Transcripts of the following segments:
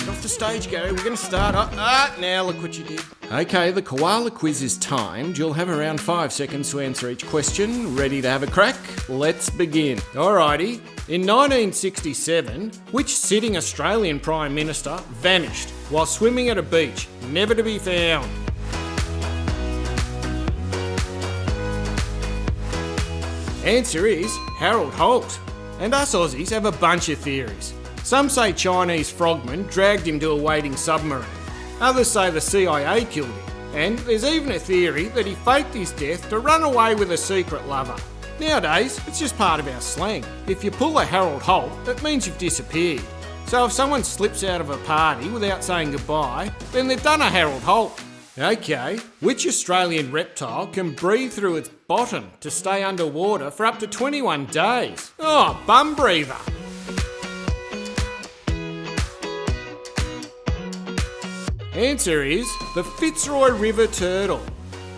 Get off the stage, Gary. We're going to start. Now look what you did. Okay, the koala quiz is timed. You'll have around 5 seconds to answer each question. Ready to have a crack? Let's begin. Alrighty. In 1967, which sitting Australian Prime Minister vanished while swimming at a beach, never to be found? Answer is Harold Holt. And us Aussies have a bunch of theories. Some say Chinese frogmen dragged him to a waiting submarine. Others say the CIA killed him. And there's even a theory that he faked his death to run away with a secret lover. Nowadays, it's just part of our slang. If you pull a Harold Holt, it means you've disappeared. So if someone slips out of a party without saying goodbye, then they've done a Harold Holt. Okay, which Australian reptile can breathe through its bottom to stay underwater for up to 21 days? Oh, bum breather. Answer is the Fitzroy River turtle.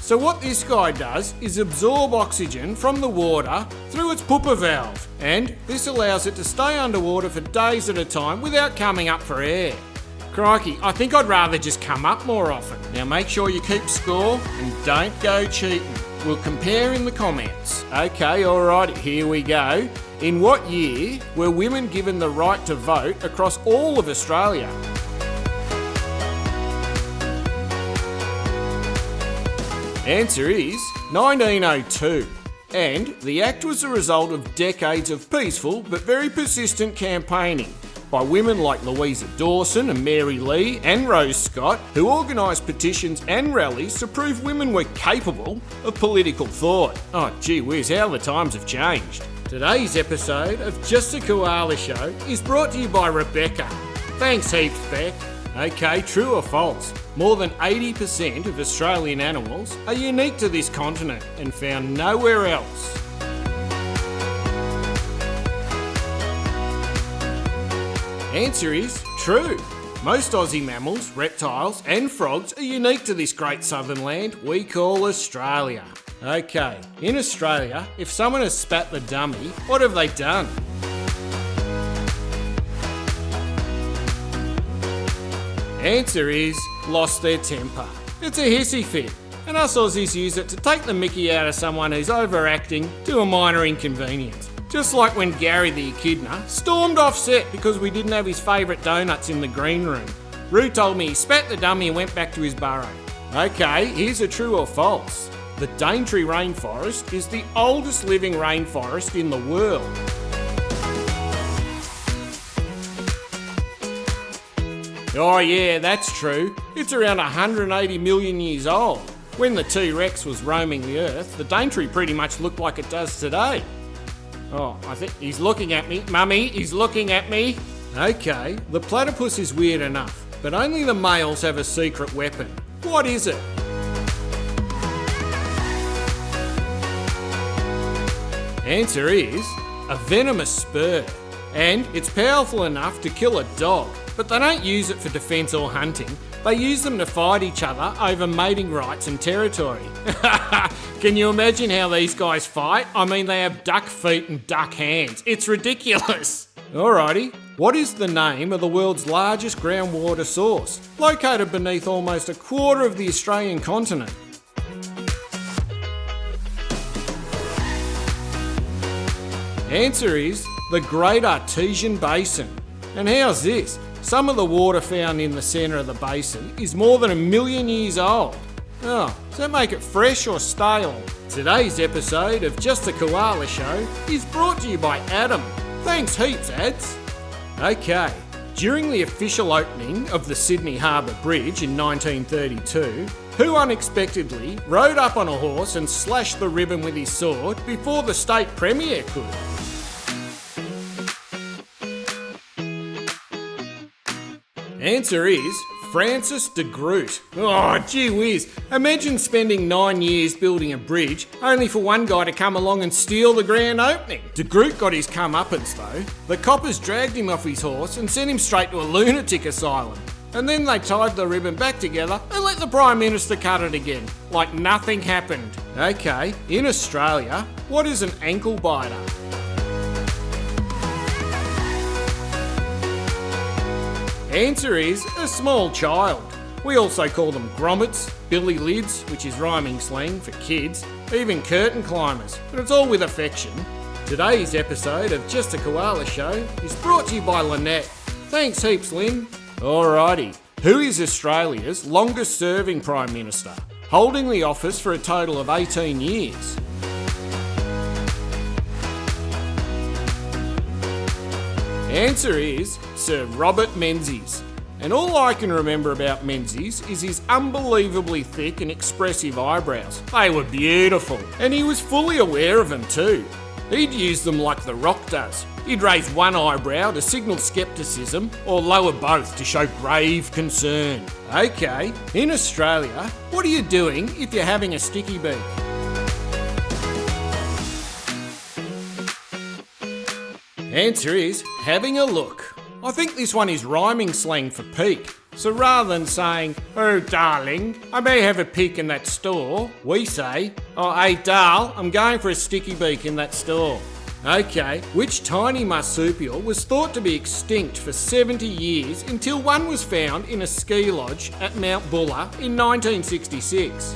So what this guy does is absorb oxygen from the water through its pooper valve, and this allows it to stay underwater for days at a time without coming up for air. Crikey, I think I'd rather just come up more often. Now make sure you keep score and don't go cheating. We'll compare in the comments. Okay, alright, here we go. In what year were women given the right to vote across all of Australia? Answer is 1902. And the act was a result of decades of peaceful but very persistent campaigning by women like Louisa Dawson and Mary Lee and Rose Scott, who organised petitions and rallies to prove women were capable of political thought. Oh gee whiz, how the times have changed. Today's episode of Just A Koala Show is brought to you by Rebecca. Thanks heaps, Beck. Okay, true or false? More than 80% of Australian animals are unique to this continent and found nowhere else. Answer is true. Most Aussie mammals, reptiles and frogs are unique to this great southern land we call Australia. Okay, in Australia, if someone has spat the dummy, what have they done? Answer is lost their temper. It's a hissy fit, and us Aussies use it to take the mickey out of someone who's overacting to a minor inconvenience. Just like when Gary the echidna stormed off set because we didn't have his favourite donuts in the green room. Roo told me he spat the dummy and went back to his burrow. Okay, here's a true or false. The Daintree rainforest is the oldest living rainforest in the world. Oh yeah, that's true. It's around 180 million years old. When the T-Rex was roaming the earth, the Daintree pretty much looked like it does today. Oh, I think he's looking at me. Mummy, he's looking at me. Okay, the platypus is weird enough, but only the males have a secret weapon. What is it? Answer is a venomous spur. And it's powerful enough to kill a dog, but they don't use it for defence or hunting. They use them to fight each other over mating rights and territory. Can you imagine how these guys fight? I mean, they have duck feet and duck hands. It's ridiculous. Alrighty, what is the name of the world's largest groundwater source, located beneath almost a quarter of the Australian continent? Answer is the Great Artesian Basin. And how's this? Some of the water found in the centre of the basin is more than 1 million years old. Oh, does that make it fresh or stale? Today's episode of Just A Koala Show is brought to you by Adam. Thanks heaps, Ads. Okay, during the official opening of the Sydney Harbour Bridge in 1932, who unexpectedly rode up on a horse and slashed the ribbon with his sword before the state premier could? Answer is Francis de Groot. Oh, gee whiz. Imagine spending 9 years building a bridge only for one guy to come along and steal the grand opening. De Groot got his comeuppance though. The coppers dragged him off his horse and sent him straight to a lunatic asylum. And then they tied the ribbon back together and let the Prime Minister cut it again, like nothing happened. Okay, in Australia, what is an ankle biter? Answer is a small child. We also call them grommets, billy lids, which is rhyming slang for kids, even curtain climbers, but it's all with affection. Today's episode of Just A Koala Show is brought to you by Lynette. Thanks heaps, Lynn. Alrighty, who is Australia's longest serving Prime Minister, holding the office for a total of 18 years? Answer is Sir Robert Menzies. And all I can remember about Menzies is his unbelievably thick and expressive eyebrows. They were beautiful, and he was fully aware of them too. He'd use them like The Rock does. He'd raise one eyebrow to signal scepticism, or lower both to show grave concern. Okay, in Australia, what are you doing if you're having a sticky beak? Answer is having a look. I think this one is rhyming slang for peek. So rather than saying, "Oh darling, I may have a peek in that store," we say, "Oh hey darl, I'm going for a sticky beak in that store." Okay, which tiny marsupial was thought to be extinct for 70 years until one was found in a ski lodge at Mount Buller in 1966?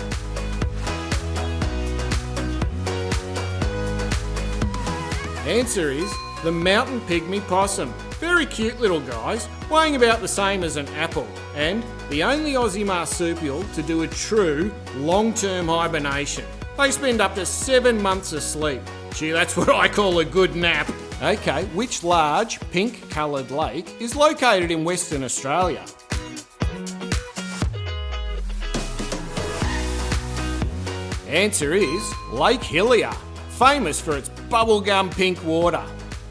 Answer is the mountain pygmy possum. Very cute little guys, weighing about the same as an apple, and the only Aussie marsupial to do a true long-term hibernation. They spend up to 7 months asleep. Gee, that's what I call a good nap. Okay, which large pink-coloured lake is located in Western Australia? Answer is Lake Hillier, famous for its bubblegum pink water.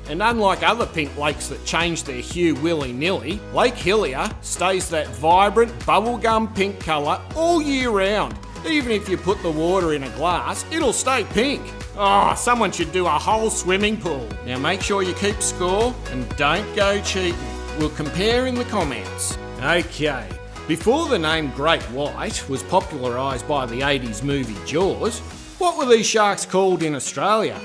And unlike other pink lakes that change their hue willy-nilly, Lake Hillier stays that vibrant bubblegum pink colour all year round. Even if you put the water in a glass, it'll stay pink. Oh, someone should do a whole swimming pool. Now make sure you keep score and don't go cheating. We'll compare in the comments. Okay, before the name Great White was popularised by the 80s movie Jaws, what were these sharks called in Australia?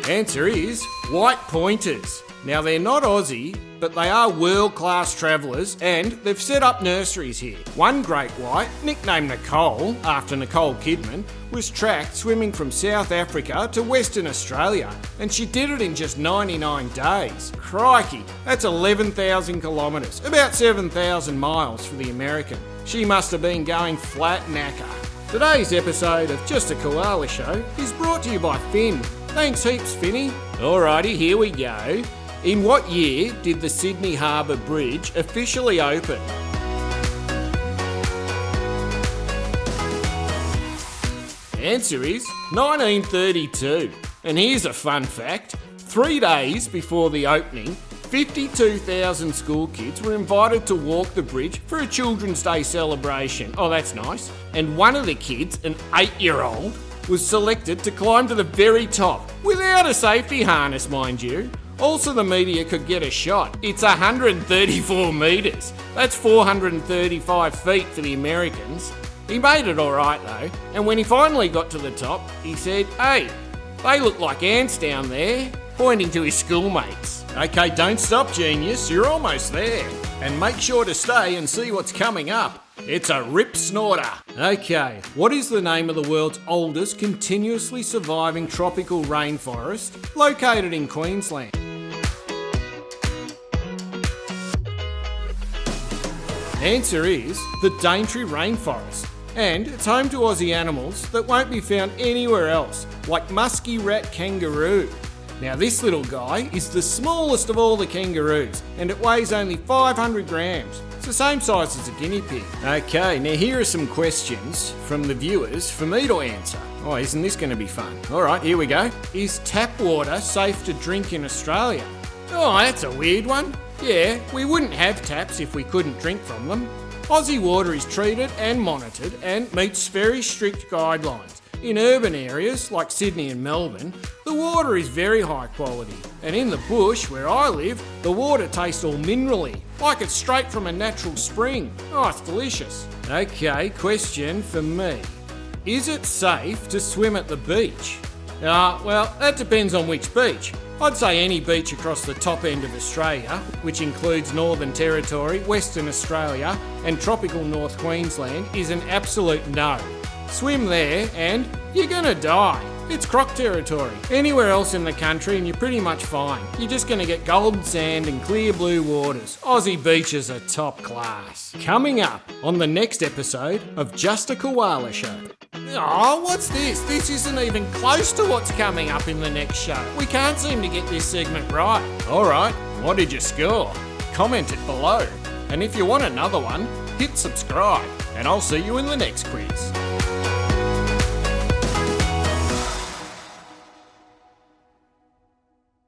Answer is white pointers. Now they're not Aussie, but they are world-class travellers and they've set up nurseries here. One great white, nicknamed Nicole, after Nicole Kidman, was tracked swimming from South Africa to Western Australia, and she did it in just 99 days. Crikey, that's 11,000 kilometres, about 7,000 miles for the American. She must have been going flat knacker. Today's episode of Just A Koala Show is brought to you by Finn. Thanks heaps, Finny. Alrighty, here we go. In what year did the Sydney Harbour Bridge officially open? Answer is 1932. And here's a fun fact. 3 days before the opening, 52,000 school kids were invited to walk the bridge for a Children's Day celebration. Oh, that's nice. And one of the kids, an 8-year-old, was selected to climb to the very top, without a safety harness, mind you. Also, the media could get a shot. It's 134 metres. That's 435 feet for the Americans. He made it alright though, and when he finally got to the top, he said, "Hey, they look like ants down there," pointing to his schoolmates. Okay, don't stop, genius, you're almost there. And make sure to stay and see what's coming up. It's a rip snorter. Okay, what is the name of the world's oldest continuously surviving tropical rainforest located in Queensland? Answer is the Daintree Rainforest, and it's home to Aussie animals that won't be found anywhere else, like musky rat kangaroo. Now this little guy is the smallest of all the kangaroos, and it weighs only 500 grams. It's the same size as a guinea pig. Okay, now here are some questions from the viewers for me to answer. Oh, isn't this going to be fun? Alright, here we go. Is tap water safe to drink in Australia? Oh, that's a weird one. Yeah, we wouldn't have taps if we couldn't drink from them. Aussie water is treated and monitored and meets very strict guidelines. In urban areas like Sydney and Melbourne, the water is very high quality. And in the bush where I live, the water tastes all minerally, like it's straight from a natural spring. Oh, it's delicious. Okay, question for me. Is it safe to swim at the beach? Well, that depends on which beach. I'd say any beach across the top end of Australia, which includes Northern Territory, Western Australia and tropical North Queensland, is an absolute no. Swim there and you're gonna die. It's croc territory. Anywhere else in the country and you're pretty much fine. You're just gonna get golden sand and clear blue waters. Aussie beaches are top class. Coming up on the next episode of Just A Koala Show. Oh, what's this? This isn't even close to what's coming up in the next show. We can't seem to get this segment right. Alright, what did you score? Comment it below. And if you want another one, hit subscribe. And I'll see you in the next quiz.